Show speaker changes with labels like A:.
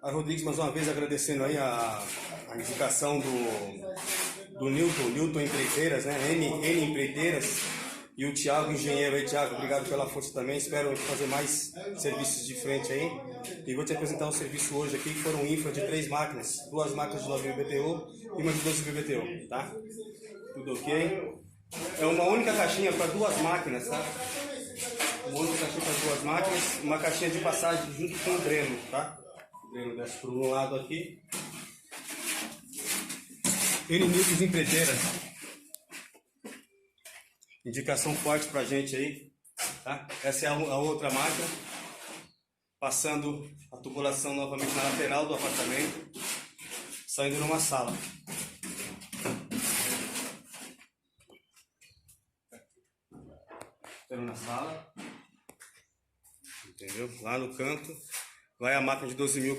A: A Rodrigues, mais uma vez, agradecendo aí a indicação do Newton Empreiteiras, né? N Empreiteiras. E o Thiago, engenheiro aí. Thiago, obrigado pela força também. Espero fazer mais serviços de frente aí. E vou te apresentar um serviço hoje aqui, que foram um infra de 3 máquinas. 2 máquinas de 9.000 BTU e uma de 12.000 BTU, tá? Tudo ok? É uma única caixinha para 2 máquinas, tá? Uma única caixinha para 2 máquinas. Uma caixinha de passagem junto com o dreno, tá? O dreno desce por um lado aqui. N Newton Empreiteiras. Indicação forte pra gente aí, tá? Essa é a outra máquina, passando a tubulação novamente na lateral do apartamento, saindo numa sala. Entrando na sala, entendeu? Lá no canto vai a máquina de 12.000